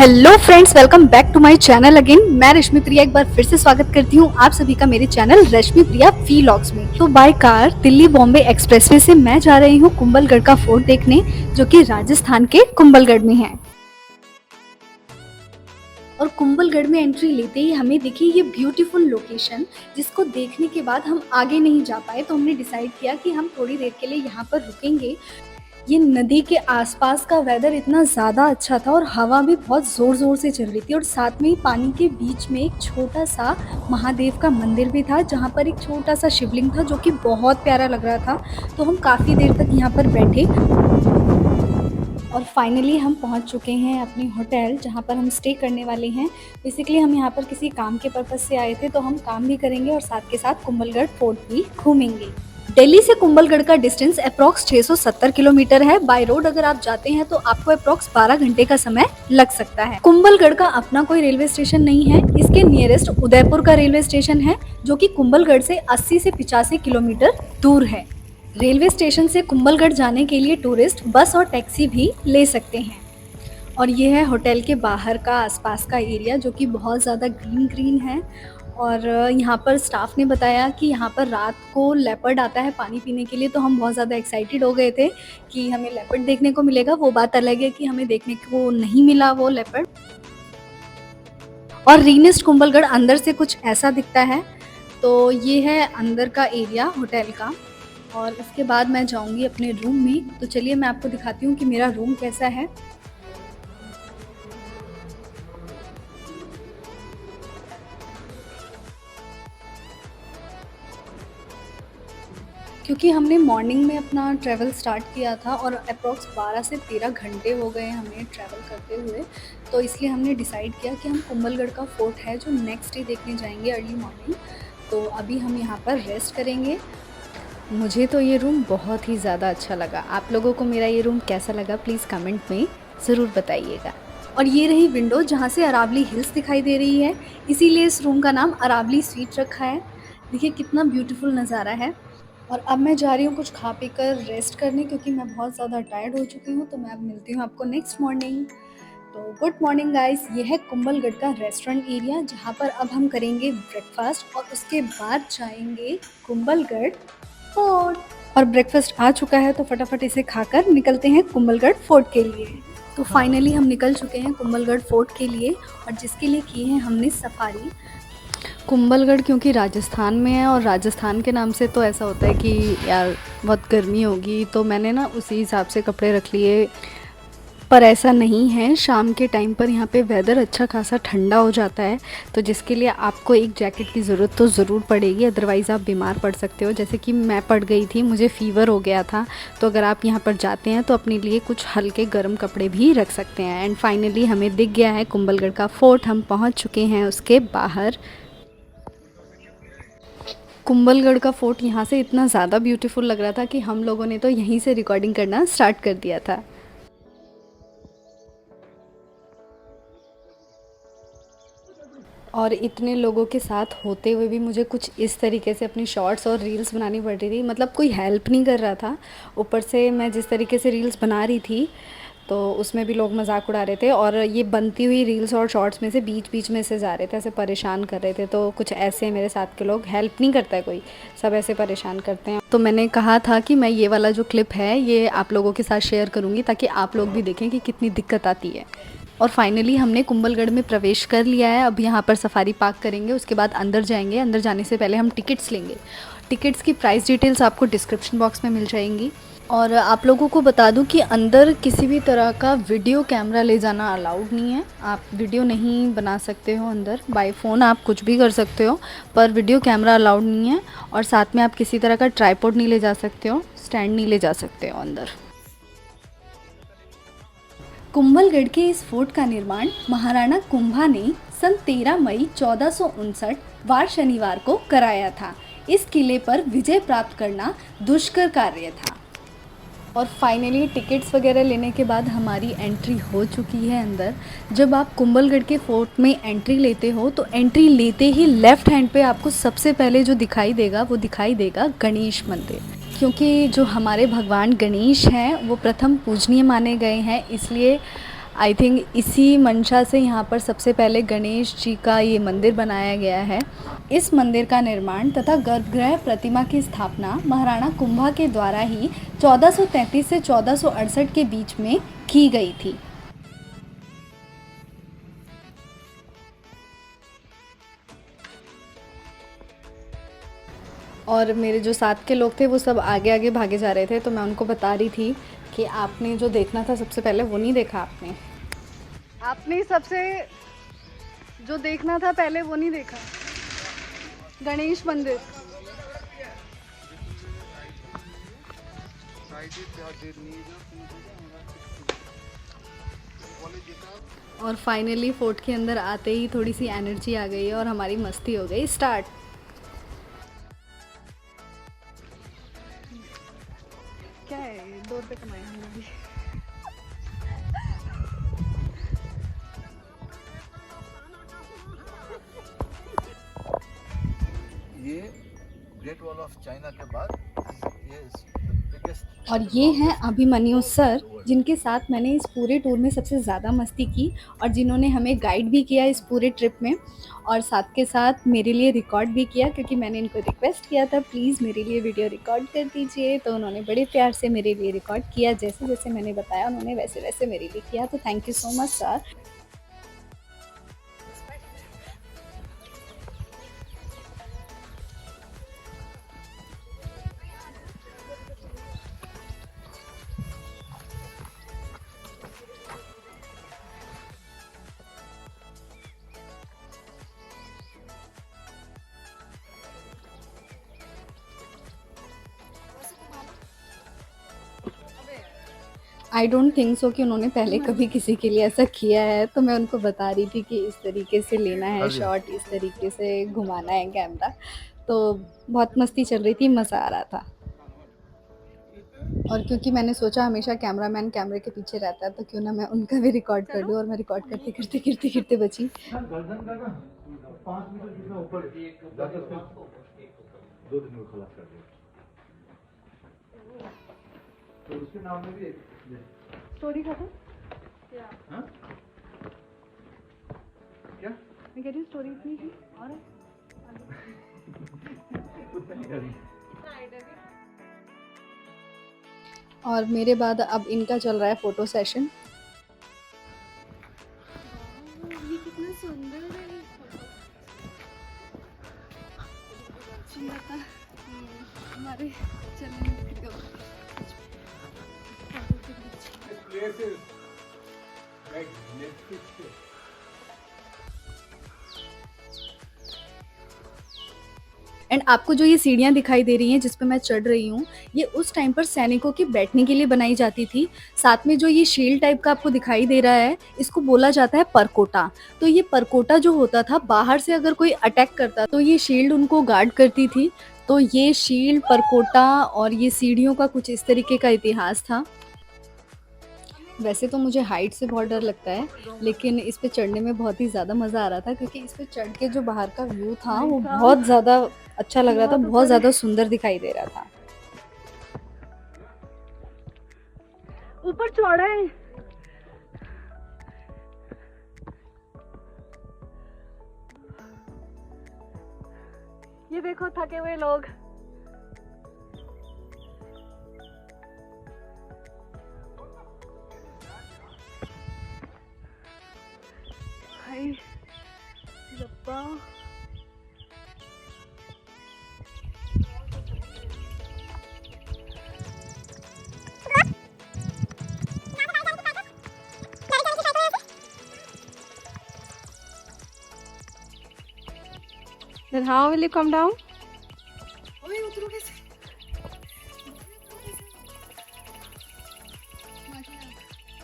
Hello friends, welcome back to my channel again. मैं रश्मि प्रिया एक बार फिर से स्वागत करती हूँ आप सभी का मेरे चैनल रश्मि प्रिया व्लॉग्स में। तो by car Delhi Bombay expressway से मैं जा रही हूँ कुंभलगढ़ का फोर्ट देखने, जो कि राजस्थान के कुंभलगढ़ में है। और कुंभलगढ़ में एंट्री लेते ही हमें दिखी ये ब्यूटीफुल लोकेशन, जिसको देखने के बाद हम आगे नहीं जा पाए, तो हमने डिसाइड किया कि हम थोड़ी देर के लिए यहाँ पर रुकेंगे। ये नदी के आसपास का वेदर इतना ज़्यादा अच्छा था और हवा भी बहुत ज़ोर-ज़ोर से चल रही थी, और साथ में ही पानी के बीच में एक छोटा-सा महादेव का मंदिर भी था, जहाँ पर एक छोटा-सा शिवलिंग था, जो कि बहुत प्यारा लग रहा था। तो हम काफ़ी देर तक यहाँ पर बैठे और फाइनली हम पहुँच चुके हैं अपनी होटल, जहाँ पर हम स्टे करने वाले हैं। बेसिकली हम यहाँ पर किसी काम के पर्पज़ से आए थे, तो हम काम भी करेंगे और साथ के साथ कुंभलगढ़ फोर्ट भी घूमेंगे। दिल्ली से कुंभलगढ़ का डिस्टेंस अप्रॉक्स 670 किलोमीटर है। बाय रोड अगर आप जाते हैं तो आपको अप्रॉक्स 12 घंटे का समय लग सकता है। कुंभलगढ़ का अपना कोई रेलवे स्टेशन नहीं है। इसके नियरेस्ट उदयपुर का रेलवे स्टेशन है, जो कि कुंभलगढ़ से 80 से 85 किलोमीटर दूर है। रेलवे स्टेशन से कुंभलगढ़ जाने के लिए टूरिस्ट बस और टैक्सी भी ले सकते हैं। और ये है होटल के बाहर का आसपास का एरिया, जो कि बहुत ज़्यादा ग्रीन है। और यहाँ पर स्टाफ ने बताया कि यहाँ पर रात को लेपर्ड आता है पानी पीने के लिए, तो हम बहुत ज़्यादा एक्साइटेड हो गए थे कि हमें लेपर्ड देखने को मिलेगा। वो बात अलग है कि हमें देखने को नहीं मिला वो लेपर्ड। और रीनेस्ट कुंभलगढ़ अंदर से कुछ ऐसा दिखता है। तो ये है अंदर का एरिया होटल का, और इसके बाद मैं जाऊँगी अपने रूम में। तो चलिए मैं आपको दिखाती हूँ कि मेरा रूम कैसा है। क्योंकि हमने मॉर्निंग में अपना ट्रैवल स्टार्ट किया था और अप्रॉक्स 12 से 13 घंटे हो गए हमें ट्रैवल करते हुए, तो इसलिए हमने डिसाइड किया कि हम कुंभलगढ़ का फोर्ट है जो नेक्स्ट डे देखने जाएंगे अर्ली मॉर्निंग। तो अभी हम यहाँ पर रेस्ट करेंगे। मुझे तो ये रूम बहुत ही ज़्यादा अच्छा लगा। आप लोगों को मेरा ये रूम कैसा लगा प्लीज़ कमेंट में ज़रूर बताइएगा। और ये रही विंडो जहाँ से अरावली हिल्स दिखाई दे रही है, इसीलिए इस रूम का नाम अरावली स्वीट रखा है। देखिए कितना ब्यूटीफुल नज़ारा है। और अब मैं जा रही हूँ कुछ खा पी कर रेस्ट करने, क्योंकि मैं बहुत ज़्यादा टायर्ड हो चुकी हूँ। तो मैं अब मिलती हूँ आपको नेक्स्ट मॉर्निंग। तो गुड मॉर्निंग गाइस, ये है कुंभलगढ़ का रेस्टोरेंट एरिया, जहाँ पर अब हम करेंगे ब्रेकफास्ट और उसके बाद जाएंगे कुंभलगढ़ फोर्ट। और ब्रेकफास्ट आ चुका है, तो फटाफट इसे खाकर निकलते हैं कुंभलगढ़ फोर्ट के लिए। तो फाइनली हम निकल चुके हैं कुंभलगढ़ फोर्ट के लिए, और जिसके लिए की है हमने सफारी। कुंभलगढ़ क्योंकि राजस्थान में है, और राजस्थान के नाम से तो ऐसा होता है कि यार बहुत गर्मी होगी, तो मैंने ना उसी हिसाब से कपड़े रख लिए। पर ऐसा नहीं है, शाम के टाइम पर यहाँ पे वेदर अच्छा खासा ठंडा हो जाता है, तो जिसके लिए आपको एक जैकेट की ज़रूरत तो ज़रूर पड़ेगी, अदरवाइज़ आप बीमार पड़ सकते हो। जैसे कि मैं पड़ गई थी, मुझे फ़ीवर हो गया था। तो अगर आप यहाँ पर जाते हैं तो अपने लिए कुछ हल्के गर्म कपड़े भी रख सकते हैं। एंड फाइनली हमें दिख गया है कुंभलगढ़ का फोर्ट, हम पहुँच चुके हैं उसके बाहर। कुंभलगढ़ का फोर्ट यहाँ से इतना ज़्यादा ब्यूटीफुल लग रहा था कि हम लोगों ने तो यहीं से रिकॉर्डिंग करना स्टार्ट कर दिया था। और इतने लोगों के साथ होते हुए भी मुझे कुछ इस तरीके से अपनी शॉर्ट्स और रील्स बनानी पड़ रही थी। मतलब कोई हेल्प नहीं कर रहा था। ऊपर से मैं जिस तरीके से रील्स बना रही थी, तो उसमें भी लोग मजाक उड़ा रहे थे, और ये बनती हुई रील्स और शॉर्ट्स में से बीच बीच में से जा रहे थे, ऐसे परेशान कर रहे थे। तो कुछ ऐसे मेरे साथ के लोग, हेल्प नहीं करता है कोई, सब ऐसे परेशान करते हैं। तो मैंने कहा था कि मैं ये वाला जो क्लिप है ये आप लोगों के साथ शेयर करूँगी, ताकि आप लोग भी देखें कि कितनी दिक्कत आती है। और फाइनली हमने कुंभलगढ़ में प्रवेश कर लिया है। अब यहाँ पर सफारी पार्क करेंगे, उसके बाद अंदर जाएंगे। अंदर जाने से पहले हम टिकट्स लेंगे। टिकट्स की प्राइस डिटेल्स आपको डिस्क्रिप्शन बॉक्स में मिल जाएंगी। और आप लोगों को बता दूं कि अंदर किसी भी तरह का वीडियो कैमरा ले जाना अलाउड नहीं है। आप वीडियो नहीं बना सकते हो अंदर, बाय फ़ोन आप कुछ भी कर सकते हो, पर वीडियो कैमरा अलाउड नहीं है। और साथ में आप किसी तरह का ट्राइपॉड नहीं ले जा सकते हो, स्टैंड नहीं ले जा सकते हो अंदर। कुंभलगढ़ के इस फोर्ट का निर्माण महाराणा कुंभा ने सन 13 मई 1459 वार शनिवार को कराया था। इस किले पर विजय प्राप्त करना दुष्कर कार्य था। और फाइनली टिकट्स वगैरह लेने के बाद हमारी एंट्री हो चुकी है अंदर। जब आप कुंभलगढ़ के फोर्ट में एंट्री लेते हो, तो एंट्री लेते ही लेफ़्ट हैंड पे आपको सबसे पहले जो दिखाई देगा वो दिखाई देगा गणेश मंदिर। क्योंकि जो हमारे भगवान गणेश हैं वो प्रथम पूजनीय माने गए हैं, इसलिए आई थिंक इसी मंशा से यहाँ पर सबसे पहले गणेश जी का ये मंदिर बनाया गया है। इस मंदिर का निर्माण तथा गर्भगृह प्रतिमा की स्थापना महाराणा कुंभा के द्वारा ही 1433 से 1468 के बीच में की गई थी। और मेरे जो साथ के लोग थे वो सब आगे आगे भागे जा रहे थे, तो मैं उनको बता रही थी कि आपने जो देखना था सबसे पहले वो नहीं देखा। आपने सबसे जो देखना था पहले वो नहीं देखा, गणेश मंदिर। और फाइनली फोर्ट के अंदर आते ही थोड़ी सी एनर्जी आ गई है और हमारी मस्ती हो गई स्टार्ट। क्या है, 2 रुपये कमाए हमने भी। ये ग्रेट वॉल ऑफ चाइना के बाद ये और ये हैं अभिमन्यु सर, जिनके साथ मैंने इस पूरे टूर में सबसे ज़्यादा मस्ती की और जिन्होंने हमें गाइड भी किया इस पूरे ट्रिप में, और साथ के साथ मेरे लिए रिकॉर्ड भी किया, क्योंकि मैंने इनको रिक्वेस्ट किया था प्लीज़ मेरे लिए वीडियो रिकॉर्ड कर दीजिए। तो उन्होंने बड़े प्यार से मेरे लिए रिकॉर्ड किया, जैसे जैसे मैंने बताया उन्होंने वैसे वैसे मेरे लिए किया। तो thank you so much sir. I don't think so कि उन्होंने पहले कभी किसी के लिए ऐसा किया है, तो मैं उनको बता रही थी कि इस तरीके से लेना है शॉट, इस तरीके से घुमाना है कैमरा। तो बहुत मस्ती चल रही थी, मज़ा आ रहा था। और क्योंकि मैंने सोचा हमेशा कैमरामैन कैमरे के पीछे रहता है, तो क्यों ना मैं उनका भी रिकॉर्ड कर दूँ, और मैं रिकॉर्ड करते करते गिरते गिरते बची। तो उसके नाम में भी स्टोरी खत्म क्या? मैं कह रही हूँ स्टोरी इतनी ही और और मेरे बाद अब इनका चल रहा है फोटो सेशन। ये कितना सुंदर है, सुंदरता हमारे चलने में दिख गया। एंड आपको जो ये सीढ़ियाँ दिखाई दे रही हैं जिस पे मैं चढ़ रही हूँ, ये उस टाइम पर सैनिकों के बैठने के लिए बनाई जाती थी। साथ में जो ये शील्ड टाइप का आपको दिखाई दे रहा है, इसको बोला जाता है परकोटा। तो ये परकोटा जो होता था, बाहर से अगर कोई अटैक करता तो ये शील्ड उनको गार्ड करती थी। तो ये शील्ड, परकोटा और ये सीढ़ियों का कुछ इस तरीके का इतिहास था। वैसे तो मुझे हाइट से बहुत डर लगता है, लेकिन इस पे चढ़ने में बहुत ही ज़्यादा मज़ा आ रहा था, क्योंकि इस पे चढ़ के जो बाहर का व्यू था वो बहुत ज़्यादा अच्छा लग रहा था, बहुत ज़्यादा सुंदर दिखाई दे रहा था। ऊपर चौड़ा है। ये देखो थके हुए लोग। हाय रब्बा, Then how will you come down? ओए उतरो कैसे?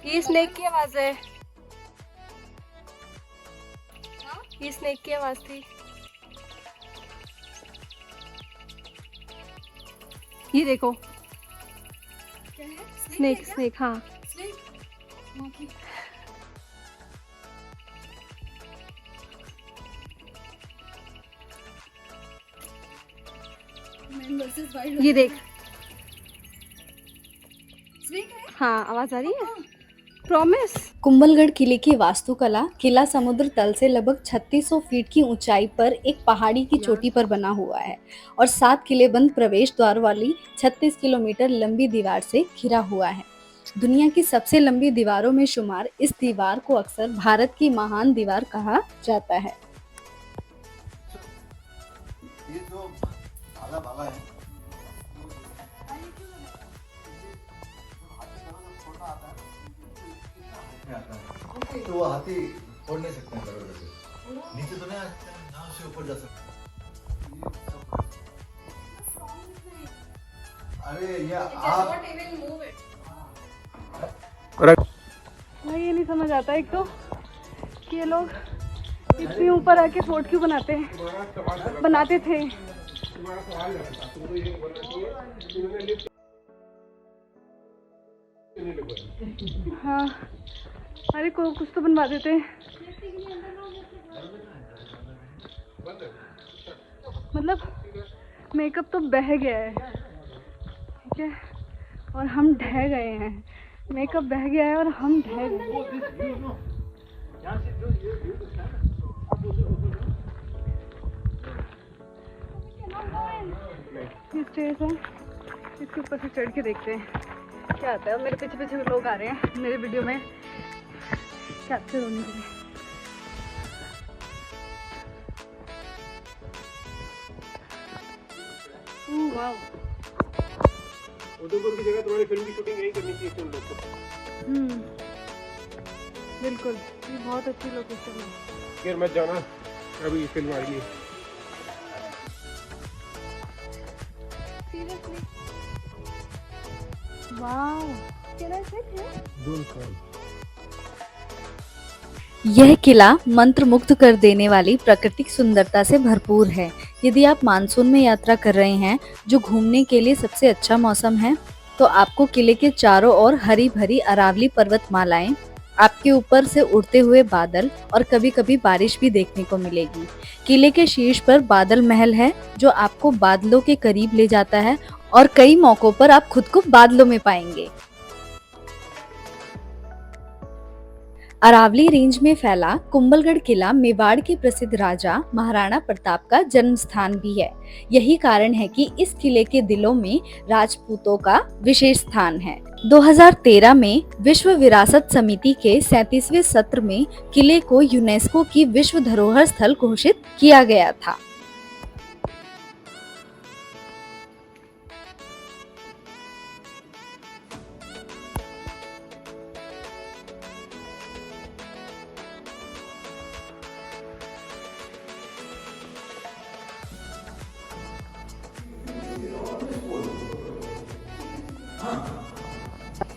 ये स्नेक की आवाज है। ये स्नेक की आवाज थी। ये देखो क्या है? स्नेक, स्नेक हाँ। Snake? Monkey. Man versus wild. ये देख, स्नेक है? हाँ आवाज आ रही है। प्रॉमिस। कुंभलगढ़ किले की वास्तुकला। किला समुद्र तल से लगभग 3600 फीट की ऊंचाई पर एक पहाड़ी की चोटी पर बना हुआ है और 7 किलेबंद प्रवेश द्वार वाली 36 किलोमीटर लंबी दीवार से घिरा हुआ है। दुनिया की सबसे लंबी दीवारों में शुमार इस दीवार को अक्सर भारत की महान दीवार कहा जाता है। ये जो भाला भाला है, छोटा आता है, कितना आता है, तो वो हाथी फोड़ नहीं सकते हैं बड़े से, नीचे तो नहीं आ सकते, नाव से ऊपर जा सकते हैं। अरे ये आप भाई ये नहीं समझ आता एक तो कि ये लोग इतनी ऊपर आके फोर्ट क्यों बनाते थे। हाँ, अरे को कुछ तो बनवा देते। मतलब मेकअप तो बह गया है, ठीक है, और हम ढह गए हैं। मेकअप बह गया है और हम ढह गए हैं। ये स्टेज है, इसके ऊपर से चढ़ के देखते हैं क्या आता है। और मेरे पीछे पीछे लोग आ रहे हैं मेरे वीडियो में कैप्चर होने के लिए। वाह, उदयपुर की जगह तुम्हारी फिल्म की शूटिंग यही करनी चाहिए तुम लोग को। बिल्कुल, ये बहुत अच्छी लोकेशन है। फिर मत जाना, अभी फिल्म आ रही है। Seriously, wow, can I sit here? यह किला मंत्रमुग्ध कर देने वाली प्राकृतिक सुंदरता से भरपूर है। यदि आप मानसून में यात्रा कर रहे हैं, जो घूमने के लिए सबसे अच्छा मौसम है, तो आपको किले के चारों ओर हरी भरी अरावली पर्वतमालाएं, आपके ऊपर से उड़ते हुए बादल और कभी कभी बारिश भी देखने को मिलेगी। किले के शीर्ष पर बादल महल है, जो आपको बादलों के करीब ले जाता है और कई मौकों पर आप खुद को बादलों में पाएंगे। अरावली रेंज में फैला कुंभलगढ़ किला मेवाड़ के प्रसिद्ध राजा महाराणा प्रताप का जन्म स्थान भी है। यही कारण है कि इस किले के दिलों में राजपूतों का विशेष स्थान है। 2013 में विश्व विरासत समिति के 37वें सत्र में किले को यूनेस्को की विश्व धरोहर स्थल घोषित किया गया था।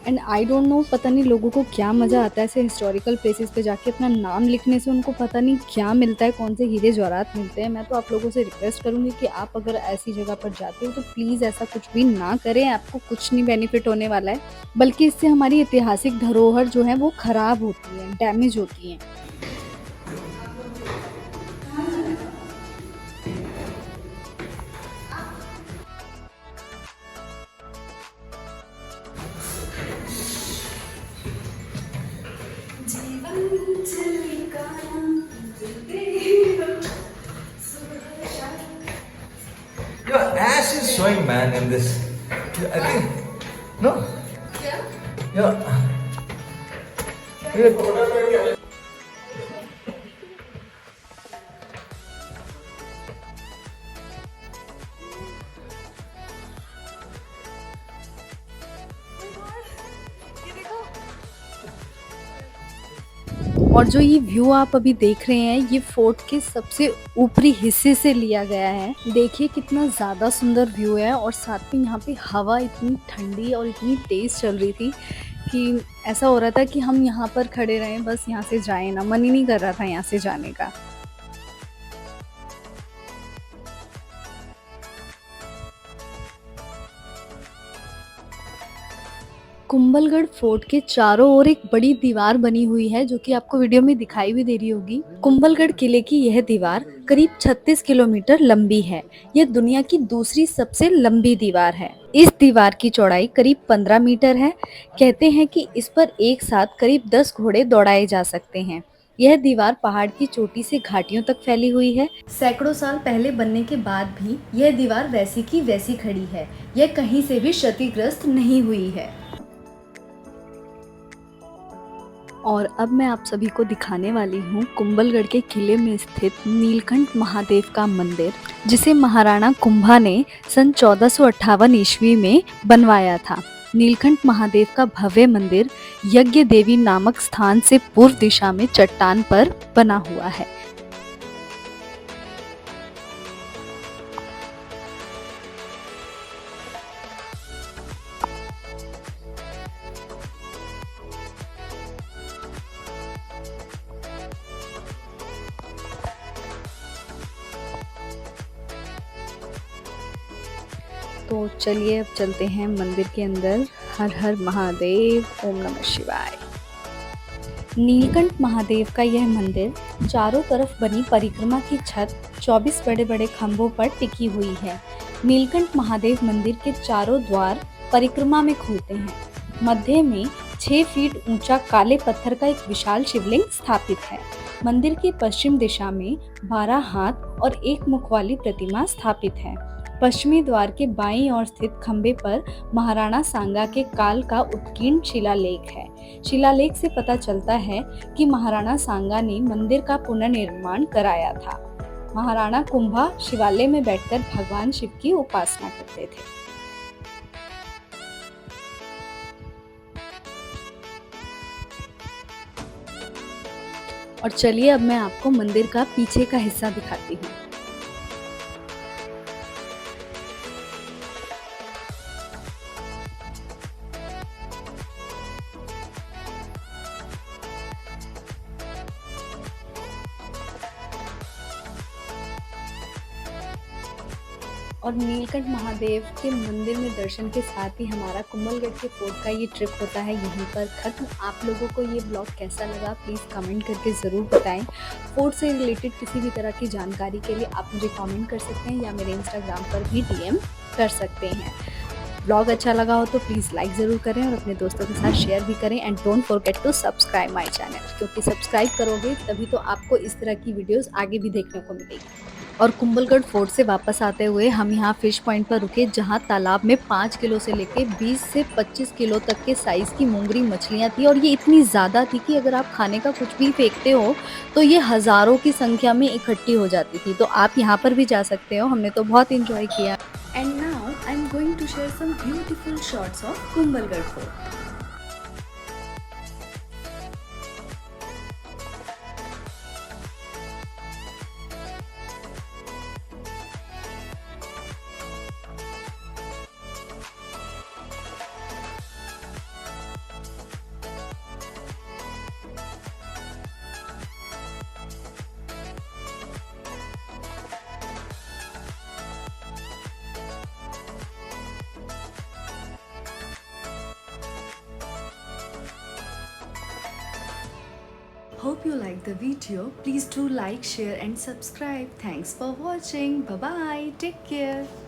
एंड आई डोंट नो, पता नहीं लोगों को क्या मज़ा आता है ऐसे हिस्टोरिकल प्लेसेस पे जाके अपना नाम लिखने से। उनको पता नहीं क्या मिलता है, कौन से हीरे जवाहरात मिलते हैं। मैं तो आप लोगों से रिक्वेस्ट करूंगी कि आप अगर ऐसी जगह पर जाते हो तो प्लीज़ ऐसा कुछ भी ना करें। आपको कुछ नहीं बेनिफिट होने वाला है, बल्कि इससे हमारी ऐतिहासिक धरोहर जो है वो ख़राब होती है, डैमेज होती है। Your ass is showing, man, in this. I think no. Yeah. और जो ये व्यू आप अभी देख रहे हैं, ये फोर्ट के सबसे ऊपरी हिस्से से लिया गया है। देखिए कितना ज़्यादा सुंदर व्यू है, और साथ में यहाँ पे हवा इतनी ठंडी और इतनी तेज़ चल रही थी कि ऐसा हो रहा था कि हम यहाँ पर खड़े रहें, बस यहाँ से जाएं ना। मन ही नहीं कर रहा था यहाँ से जाने का। कुंभलगढ़ फोर्ट के चारों ओर एक बड़ी दीवार बनी हुई है, जो कि आपको वीडियो में दिखाई भी दे रही होगी। कुंभलगढ़ किले की यह दीवार करीब 36 किलोमीटर लंबी है। यह दुनिया की दूसरी सबसे लंबी दीवार है। इस दीवार की चौड़ाई करीब 15 मीटर है। कहते हैं कि इस पर एक साथ करीब 10 घोड़े दौड़ाए जा सकते हैं। यह दीवार पहाड़ की चोटी से घाटियों तक फैली हुई है। सैकड़ों साल पहले बनने के बाद भी यह दीवार वैसी की वैसी खड़ी है। यह कहीं से भी क्षतिग्रस्त नहीं हुई है। और अब मैं आप सभी को दिखाने वाली हूँ कुंभलगढ़ के किले में स्थित नीलकंठ महादेव का मंदिर, जिसे महाराणा कुंभा ने सन 1458 ईस्वी में बनवाया था। नीलकंठ महादेव का भव्य मंदिर यज्ञ देवी नामक स्थान से पूर्व दिशा में चट्टान पर बना हुआ है। तो चलिए अब चलते हैं मंदिर के अंदर। हर हर महादेव, ओम नमः शिवाय। नीलकंठ महादेव का यह मंदिर चारों तरफ बनी परिक्रमा की छत 24 बड़े बड़े खंभों पर टिकी हुई है। नीलकंठ महादेव मंदिर के चारों द्वार परिक्रमा में खुलते हैं। मध्य में 6 फीट ऊंचा काले पत्थर का एक विशाल शिवलिंग स्थापित है। मंदिर की पश्चिम दिशा में 12 हाथ और 1 मुख वाली प्रतिमा स्थापित है। पश्चिमी द्वार के बाईं ओर स्थित खंबे पर महाराणा सांगा के काल का उत्कीर्ण शिलालेख है। शिलालेख से पता चलता है कि महाराणा सांगा ने मंदिर का पुनर्निर्माण कराया था। महाराणा कुंभा शिवालय में बैठकर भगवान शिव की उपासना करते थे। और चलिए अब मैं आपको मंदिर का पीछे का हिस्सा दिखाती हूँ। और नीलकंठ महादेव के मंदिर में दर्शन के साथ ही हमारा कुंभलगढ़ के फोर्ट का ये ट्रिप होता है यहीं पर खत्म। आप लोगों को ये ब्लॉग कैसा लगा प्लीज़ कमेंट करके ज़रूर बताएं। फोर्ट से रिलेटेड किसी भी तरह की जानकारी के लिए आप मुझे कमेंट कर सकते हैं या मेरे इंस्टाग्राम पर भी DM कर सकते हैं। ब्लॉग अच्छा लगा हो तो प्लीज़ लाइक ज़रूर करें और अपने दोस्तों के साथ शेयर भी करें। And don't forget to subscribe my channel, क्योंकि सब्सक्राइब करोगे तभी तो आपको इस तरह की वीडियोस आगे भी देखने को मिलेगी। और कुंभलगढ़ फोर्ट से वापस आते हुए हम यहाँ फिश पॉइंट पर रुके, जहाँ तालाब में 5 किलो से लेके 20 से 25 किलो तक के साइज़ की मोंगरी मछलियाँ थी। और ये इतनी ज़्यादा थी कि अगर आप खाने का कुछ भी फेंकते हो तो ये हज़ारों की संख्या में इकट्ठी हो जाती थी। तो आप यहाँ पर भी जा सकते हो। हमने तो बहुत इंजॉय किया। And now I am going to share some beautiful shots of Kumbhalgarh fort. Hope you like the video. Please do like, share and subscribe. Thanks for watching. Bye bye. Take care.